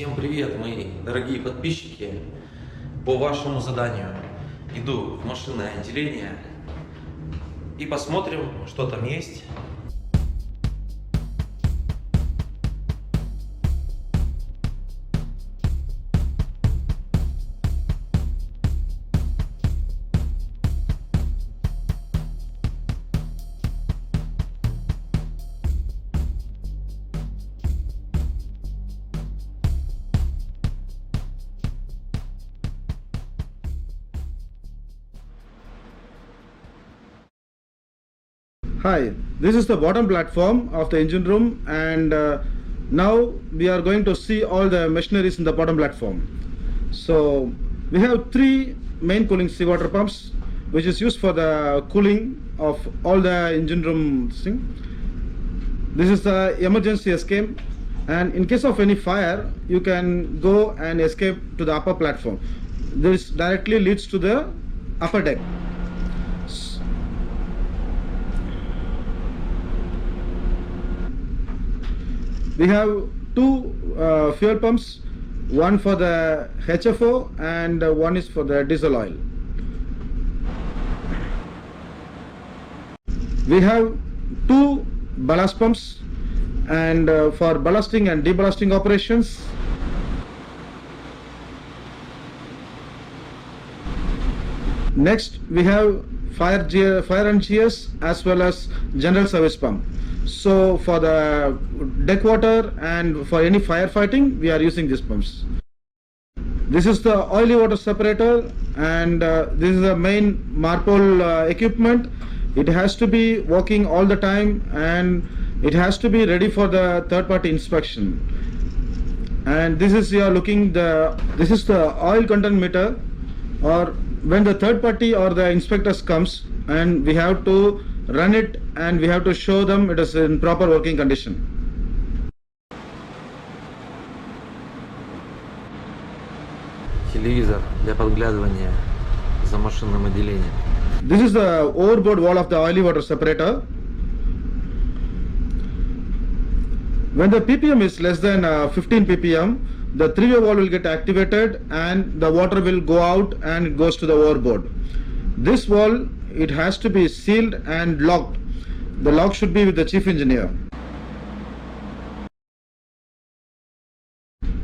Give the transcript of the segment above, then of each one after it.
Всем привет, мои дорогие подписчики! По вашему заданию иду в машинное отделение и посмотрим, что там есть. Hi, this is the bottom platform of the engine room, and now we are going to see all the machineries in the bottom platform. So we have three main cooling seawater pumps which is used for the cooling of all the engine room thing. This is the emergency escape, and in case of any fire you can go and escape to the upper platform. This directly leads to the upper deck. We have two fuel pumps, one for the HFO and one is for the diesel oil. We have two ballast pumps, and for ballasting and deballasting operations. Next we have fire and GS as well as general service pump. So for the deck water and for any firefighting we are using these pumps. This is the oily water separator, and this is the main Marpol equipment. It has to be working all the time and it has to be ready for the third party inspection. And this is this is the oil content meter, or when the third party or the inspectors comes, and we have to run it and we have to show them it is in proper working condition. Телевизор для подглядывания за машинным отделением. This is the overboard wall of the oily water separator. When the ppm is less than 15 ppm, the three-way valve will get activated and the water will go out and it goes to the overboard. This valve, it has to be sealed and locked. The lock should be with the chief engineer.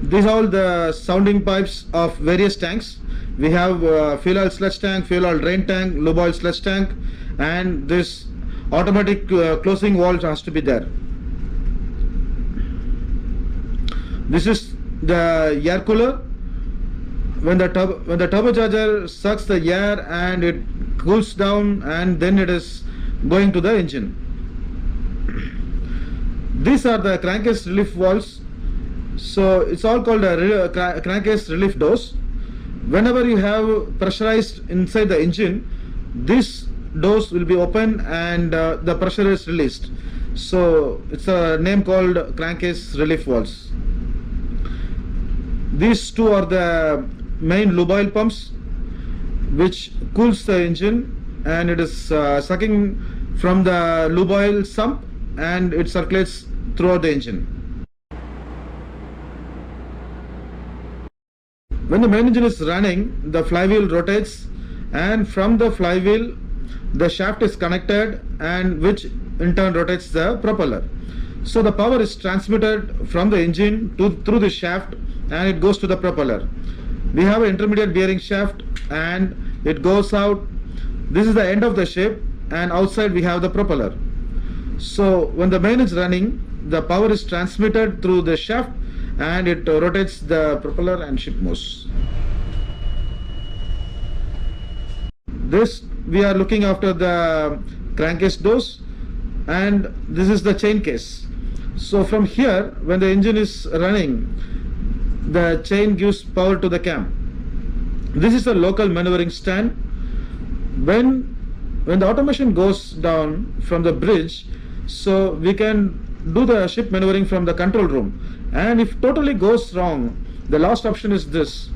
These are all the sounding pipes of various tanks. We have fuel oil sludge tank, fuel oil drain tank, lube oil sludge tank, and this automatic closing valve has to be there. This is the air cooler. When the turbocharger sucks the air and it cools down, and then it is going to the engine. These are the crankcase relief valves. So it's all called a crankcase relief doors. Whenever you have pressurized inside the engine, these doors will be open and the pressure is released. So it's a name called crankcase relief valves. These two are the main lube oil pumps which cools the engine, and it is sucking from the lube oil sump and it circulates throughout the engine. When the main engine is running, the flywheel rotates, and from the flywheel the shaft is connected, and which in turn rotates the propeller. So the power is transmitted from the engine through the shaft and it goes to the propeller. We have an intermediate bearing shaft and it goes out. This is the end of the ship, and outside we have the propeller. So when the main is running, the power is transmitted through the shaft and it rotates the propeller and ship moves. This we are looking after the crankcase doors, and this is the chain case. So from here, when the engine is running, the chain gives power to the cam. This is a local maneuvering stand. When the automation goes down from the bridge, so we can do the ship maneuvering from the control room. And if totally goes wrong, the last option is this.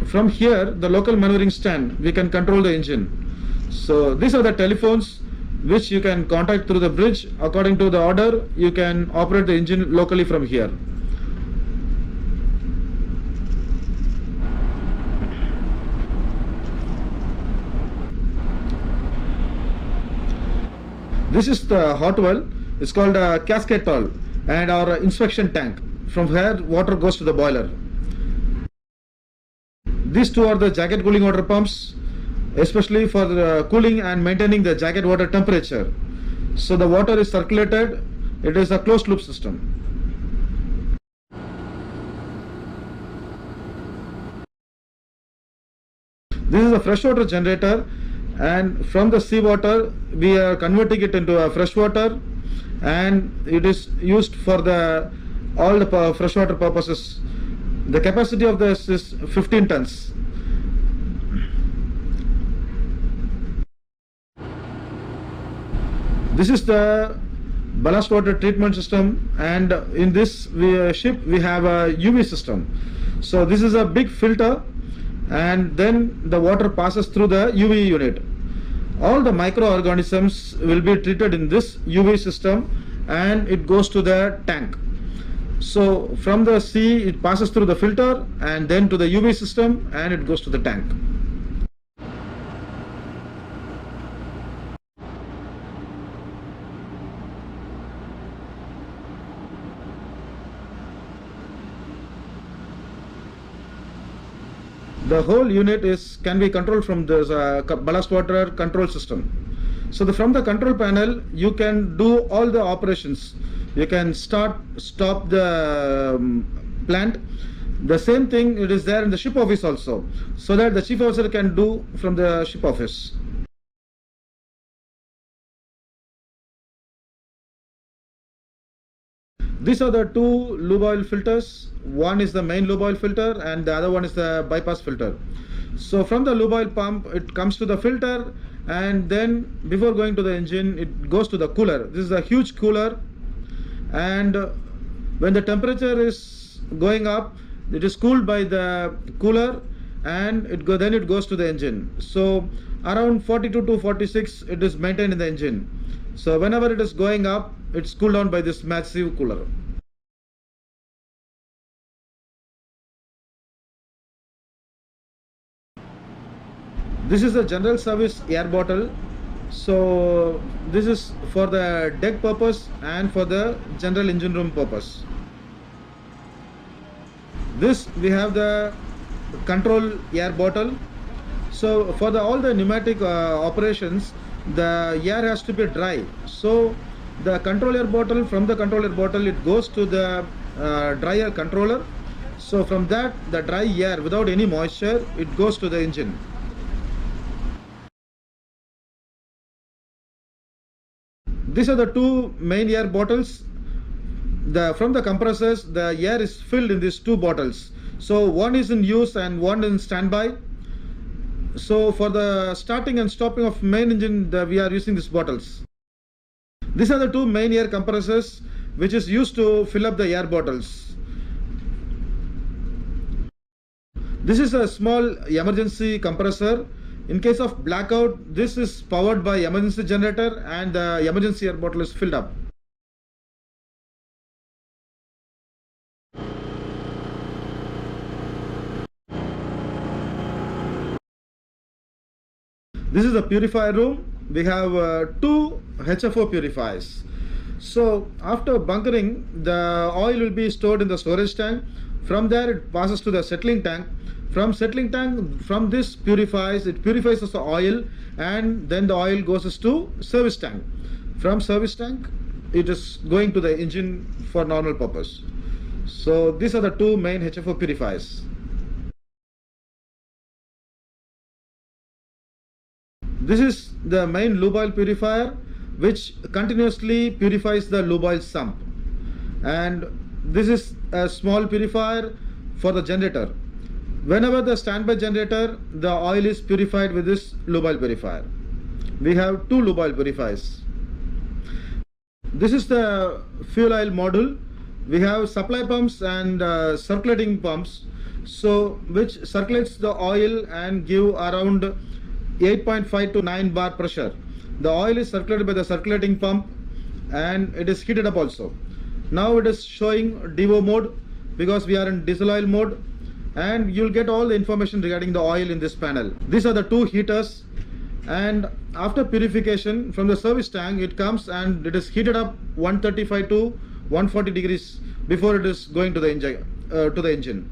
From here, the local maneuvering stand, we can control the engine. So these are the telephones which you can contact through the bridge. According to the order, you can operate the engine locally from here. This is the hot well. It's called a cascade towel, and our inspection tank. From here, water goes to the boiler. These two are the jacket cooling water pumps, especially for cooling and maintaining the jacket water temperature. So the water is circulated. It is a closed loop system. This is a freshwater generator, and from the seawater we are converting it into a freshwater, and it is used for all the freshwater purposes. The capacity of this is 15 tons. This is the ballast water treatment system, and in this ship we have a UV system. So this is a big filter, and then the water passes through the UV unit. All the microorganisms will be treated in this UV system, and it goes to the tank. So from the sea it passes through the filter and then to the UV system, and it goes to the tank. The whole unit can be controlled from this ballast water control system. So from the control panel you can do all the operations. You can stop the plant. The same thing it is there in the ship office also, so that the chief officer can do from the ship office. These are the two lube oil filters. One is the main lube oil filter and the other one is the bypass filter. So from the lube oil pump it comes to the filter, and then before going to the engine it goes to the cooler. This is a huge cooler, and when the temperature is going up it is cooled by the cooler, and then it goes to the engine. So around 42 to 46 it is maintained in the engine. So whenever it is going up, it's cooled down by this massive cooler. This is a general service air bottle. So this is for the deck purpose and for the general engine room purpose. This we have the control air bottle. So for all the pneumatic operations, the air has to be dry. So the control air bottle, from the control air bottle it goes to the dry air controller. So from that, the dry air without any moisture, it goes to the engine. These are the two main air bottles. From the compressors, the air is filled in these two bottles. So one is in use and one in standby. So for the starting and stopping of main engine, we are using these bottles. These are the two main air compressors which is used to fill up the air bottles. This is a small emergency compressor. In case of blackout, this is powered by emergency generator, and the emergency air bottle is filled up. This is the purifier room. We have two HFO purifiers. So after bunkering, the oil will be stored in the storage tank. From there it passes to the settling tank. From settling tank, from this it purifies the oil, and then the oil goes to service tank. From service tank it is going to the engine for normal purpose. So these are the two main HFO purifiers. This is the main lube oil purifier which continuously purifies the lube oil sump, and this is a small purifier for the generator. Whenever the standby generator, the oil is purified with this lube oil purifier. We have two lube oil purifiers. This is the fuel oil module. We have supply pumps and circulating pumps, so which circulates the oil and give around 8.5 to 9 bar pressure. The oil is circulated by the circulating pump, and it is heated up also. Now it is showing DO mode because we are in diesel oil mode, and you'll get all the information regarding the oil in this panel. These are the two heaters. and after purification from the service tank, it comes and it is heated up 135 to 140 degrees before it is going to the engine.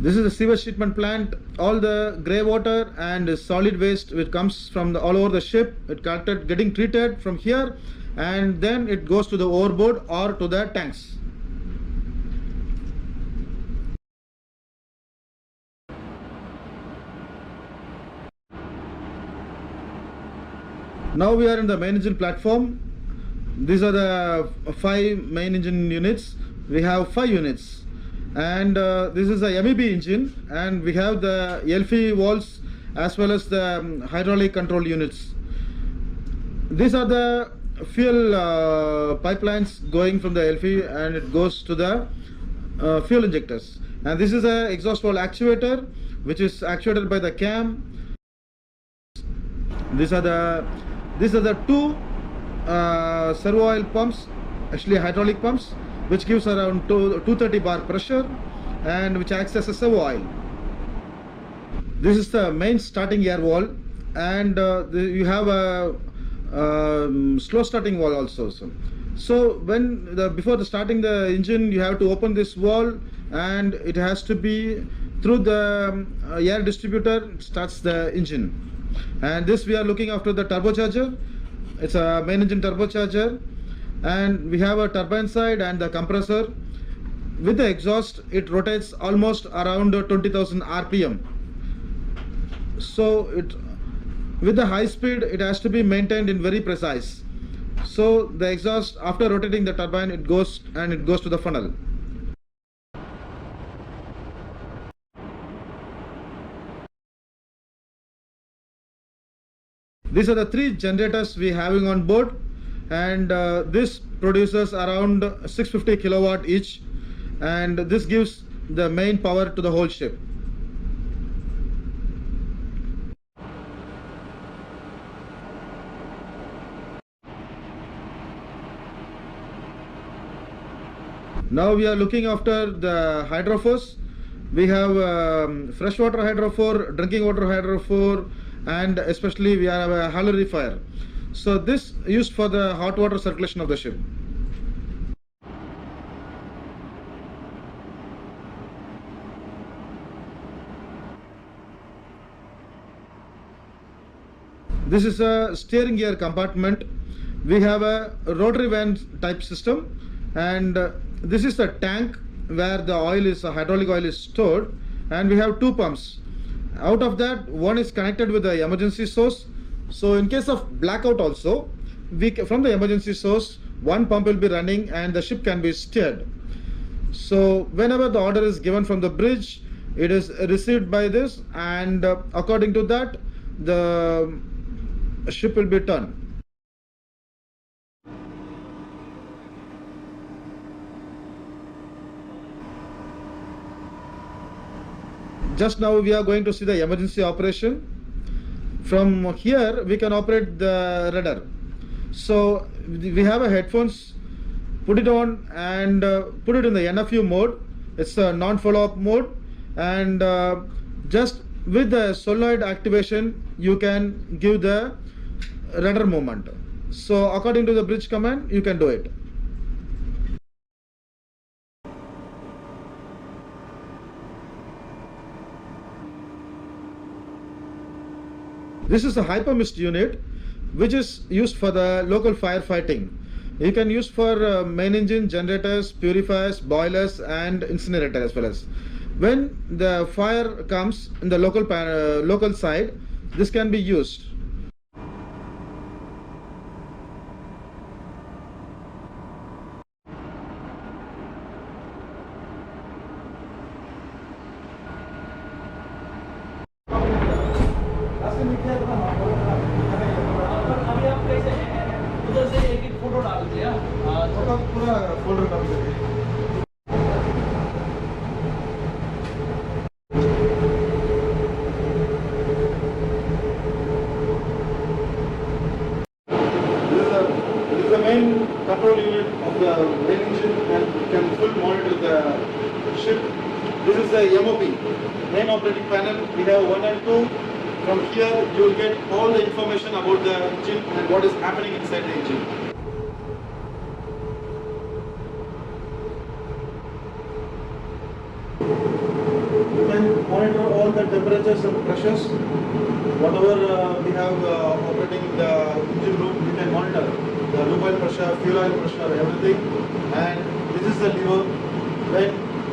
This is a sewage treatment plant. All the grey water and solid waste which comes from all over the ship, it getting treated from here, and then it goes to the overboard or to the tanks. Now we are in the main engine platform. These are the 5 main engine units. We have 5 units. And this is a MEB engine, and we have the LV valves as well as the hydraulic control units. These are the fuel pipelines going from the LV, and it goes to the fuel injectors. And this is a exhaust valve actuator which is actuated by the cam. These are the 2 servo oil pumps, actually hydraulic pumps, which gives around 230 bar pressure and which acts as a servo oil. This is the main starting air valve, and you have a slow starting valve also. So when before starting the engine, you have to open this valve, and it has to be through the air distributor starts the engine. And this we are looking after the turbocharger. It's a main engine turbocharger, and we have a turbine side and the compressor. With the exhaust, it rotates almost around 20,000 RPM. So with the high speed, it has to be maintained in very precise. So the exhaust, after rotating the turbine, it goes to the funnel. These are the 3 generators we having on board, and this produces around 650 kilowatt each, and this gives the main power to the whole ship. Now we are looking after the hydrophores. We have freshwater hydrophore, drinking water hydrophore, and especially we have a calorifier. So this used for the hot water circulation of the ship. This is a steering gear compartment. We have a rotary van type system, and this is the tank where the hydraulic oil is stored, and we have 2 pumps. Out of that, one is connected with the emergency source. So in case of blackout also, from the emergency source, one pump will be running and the ship can be steered. So whenever the order is given from the bridge, it is received by this, and according to that, the ship will be turned. Just now we are going to see the emergency operation. From here we can operate the rudder. So we have a headphones, put it on and put it in the NFU mode. It's a non-follow-up mode, and just with the solenoid activation you can give the rudder movement. So according to the bridge command you can do it. This is a hypermist unit which is used for the local firefighting. You can use for main engine, generators, purifiers, boilers and incinerator as well as. When the fire comes in the local side, this can be used. उधर से एक एक photo डाल दिया पूरा folder कर दीजिए। the MOP, main operating panel. We have 1 and 2. From here, you will get all the information about the engine and what is happening inside the engine. You can monitor all the temperatures and pressures. Whatever we have operating in the engine room, you can monitor the lube oil pressure, fuel oil pressure, everything. And this is the lever. When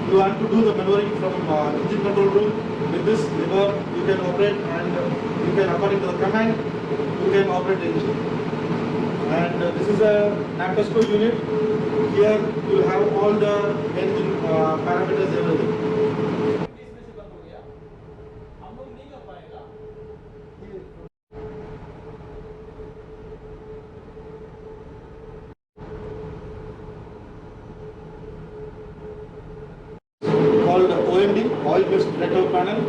you want to do the maneuvering from engine control room, with this lever you can operate, and you can, according to the command, you can operate the engine. And this is a Naptesco unit. Here you will have all the engine parameters, everything. Called OMD, oil mist detector panel,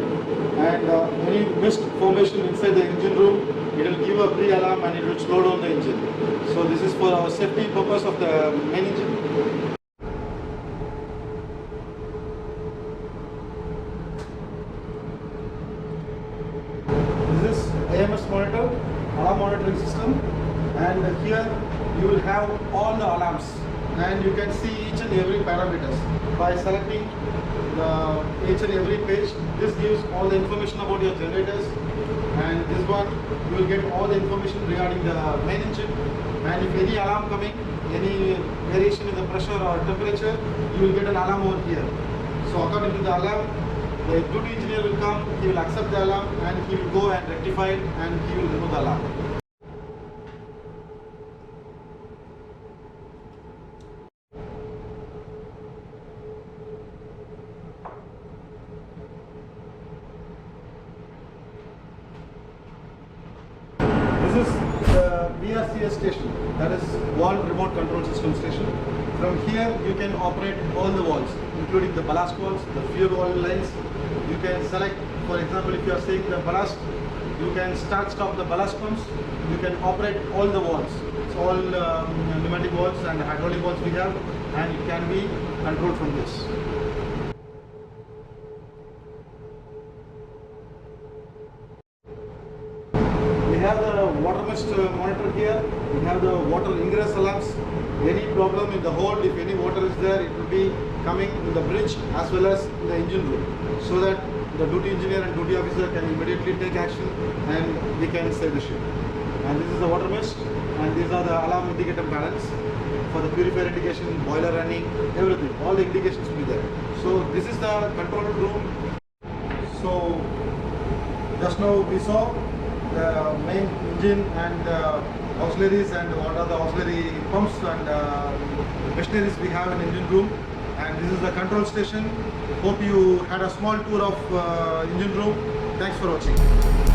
and any mist formation inside the engine room, it will give a pre-alarm and it will slow down the engine. So this is for our safety purpose of the main engine. This is AMS monitor, alarm monitoring system, and here you will have all the alarms, and you can see each and every parameters by selecting each and every page. This gives all the information about your generators, and this one you will get all the information regarding the main engine, and if any alarm coming, any variation in the pressure or temperature, you will get an alarm over here. So according to the alarm, the duty engineer will come, he will accept the alarm, and he will go and rectify it, and he will remove the alarm. This is the VRCS station, that is Valve Remote Control System station. From here you can operate all the valves, including the ballast valves, the fuel oil lines. You can select, for example, if you are saying the ballast, you can stop the ballast pumps. You can operate all the valves. It's all pneumatic valves and hydraulic valves we have, and it can be controlled from this. We have the water mist monitor here. We have the water ingress alarms. Any problem in the hold, if any water is there, it will be coming in the bridge as well as in the engine room, so that the duty engineer and duty officer can immediately take action and we can save the ship. And this is the water mist, and these are the alarm indicator panels for the purifier indication, boiler running, everything. All the indications will be there. So this is the control room. So just now we saw the main engine and auxiliaries, and what are the auxiliary pumps and machineries we have in engine room. And this is the control station. Hope you had a small tour of engine room. Thanks for watching.